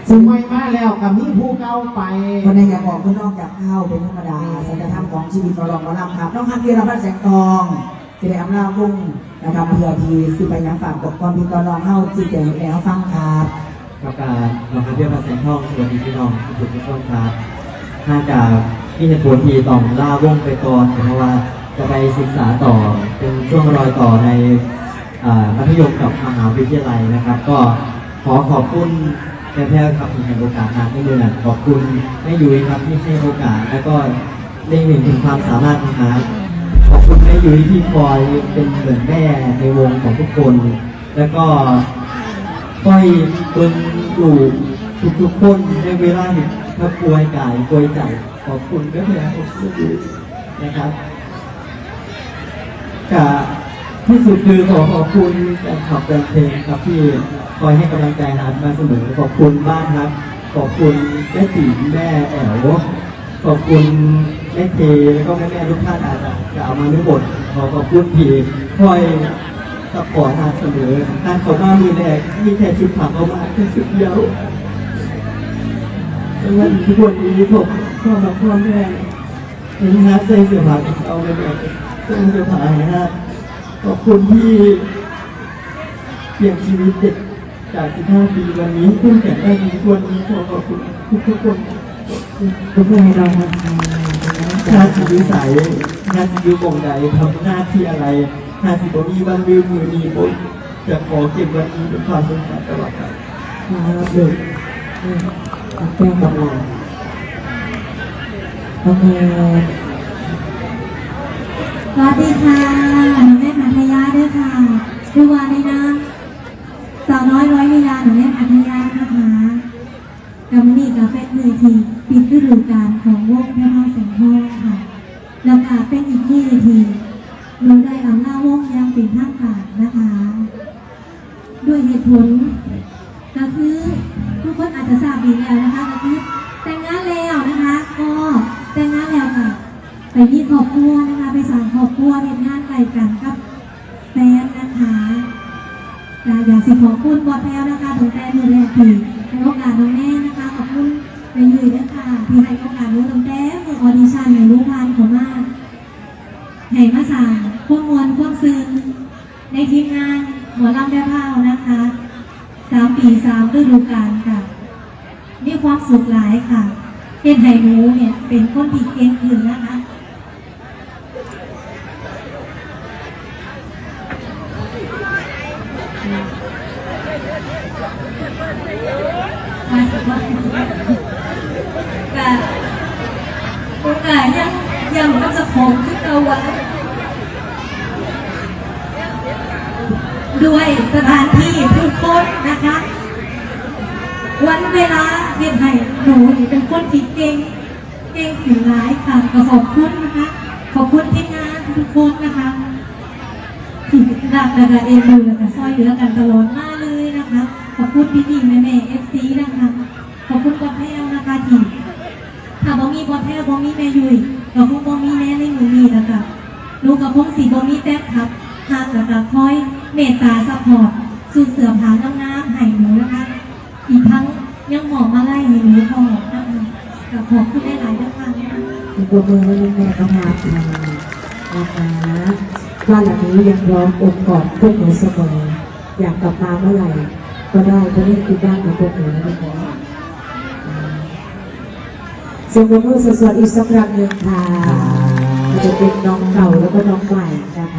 สมัยมาแล้วกับมีผู้เก่าไปคนในอยากบอกคนนอกอยากเข้าเป็นธรรมดาสัจธรรมของชีวิตมาลองมาลำครับน้องฮักที่รับแสงทองที่ได้อำลาพุ่งนะครับเพื่อที่สิไปยังฝากปกป้องพี่ตอนน้องเข้าจีเดียวแล้วฟังครับกับการน้องฮักที่รับแสงทองสวัสดีพี่น้องทุกคนครับน่าจะมีเหตุผลที่ต้องล่าวงไปก่อนเพราะว่าจะไปศึกษาต่อเป็นช่วงรอยต่อในมัธยมกับมหาวิทยาลัยนะครับก็ขอบคุณแพทย์ครับที่ให้โอกาสมาที่เดือนขอบคุณแม่ยุ้ยครับที่ให้โอกาสแล้วก็เล็งเห็นถึงความสามารถของฮักขอบคุณแม่ยุ้ยที่คอยเป็นเหมือนแม่ในวงของทุกคนแล้วก็ค่อยเป็นอยู่ทุกคนในเวลาหนึ่งถ้าป่วยกายป่วยใจขอบคุณแม่ของทุกคนนะครับที่สุดคือขอบคุณแฟนคลับแฟนเพลงครับที่คอยให้กำลังใจฮัทมาเสมอขอบคุณบ้านฮัทขอบคุณแม่ติ๋มแม่แอ๋วขอบคุณแม่เทแล้วก็แม่ทุกท่านอาจจะเอามาไม่หมดขอบคุณพี่คอยซัพพอร์ตฮัทเสมอฮัทเขามามือแรกมีแค่ชุดผักเขามาแค่ชุดเดียวจนวันทุกวันนี้ผมพ่อแม่เห็นฮัทใส่เสื้อผ้าเอาไปแบบใส่เสื้อผ้าให้ฮัทขอบคุณที่เปลี่ยนชีวิตเด็กจาก15 ปีวันนี้ขึ้นแก่ได้ดีวันนี้ขอบคุณทุกคนทุกคนให้เราทหน้าที่วิสัยหน้าที่ยุบงใดทำหน้าที่อะไรหน้าที่บมีวันลืมมือดีบนจะขอเก็บวันนี้เป็นความทรงจำตลอดไปเด็กแป้งกับเราโอเคสวัสดีค่ะหนูแม่พัทยาด้วยค่ะคือว่าในน้ำสาวน้อยร้อยวิญาหนูแม่พัทยานะคะกำมีกับเป็นมือทีปิดฤดูกาลของวงแม่พ่อแสงทองค่ะแล้วก็เป็นอีกที่ทีหนูได้อำลาวงยังเป็นทางการนะคะด้วยเหตุผลก็คือทุกคนอาจจะทราบดีแล้วนะคะก็คือแต่งงานแล้วนะคะก็แต่งงานแล้วค่ะไปมีครอบครัวนะคะไปสร้างครอบครัวเป็นงานไกลกันกับแฟนนะคะอยากสิขอบคุณบอดแพลวนะคะถึงแต่มือแรกที่ให้โอกาสน้องแม่นะคะขอบคุณไปยืนนะคะที่ให้โอกาสรู้ตั้งแต่มือออดิชั่นในรู้พานของมาให้มาสร้างพวกมวลพวกซึ้งในทีมงานหมอลำแม่เผานะคะ3 ปี 3 ฤดูกาลค่ะมีความสุขหลายค่ะเฮ็ดให้หนูเนี่ยเป็นคนที่เก่งขึ้นนะคะมาสักวันแต่โอกาสยังมันจะของที่เราไว้ด้วยสถานที่ทุกคนนะคะวันเวลาเรียนให้หนูเป็นคนที่เก่งถึงหลายค่ะก็ขอบคุณนะคะขอบคุณทีมงานทุกคนนะคะที่รักและก็เอ็นดูและก็ซอยเหลือกันตลอดมาเลยนะคะขอบคุณพี่แม่FC นะคะขอบคุณบอลแพลวนะคะที่ถ้าบ่มีบอลแพลวบ่มีแม่ยุ้ยก็คงบ่มีแม่ในมือนี้นะคะหนูกับพงศรีบ่มีแต้มครับหากและก็คอยเมตตาซัพพอร์ตสู่เสือผางามๆให้หนูนะคะอีกทั้งยังหมอมาไล่ให้หนูพอนะคะกับขอบคุณหลายๆด้วยค่ะทุกคนมือให้แม่ก็พาทำนะคะบ้านหลังนี้ยังพร้อมอบกอดพวกหนูเสมออยากกลับมาเมื่อไหร่ก็ได้ก็นี่คือบ้านของพวกหนูนะคะเสียงปรบมือสดๆอีกสักครั้งหนึ่งค่ะจะเป็นน้องเก่าแล้วก็น้องใหม่นะคะ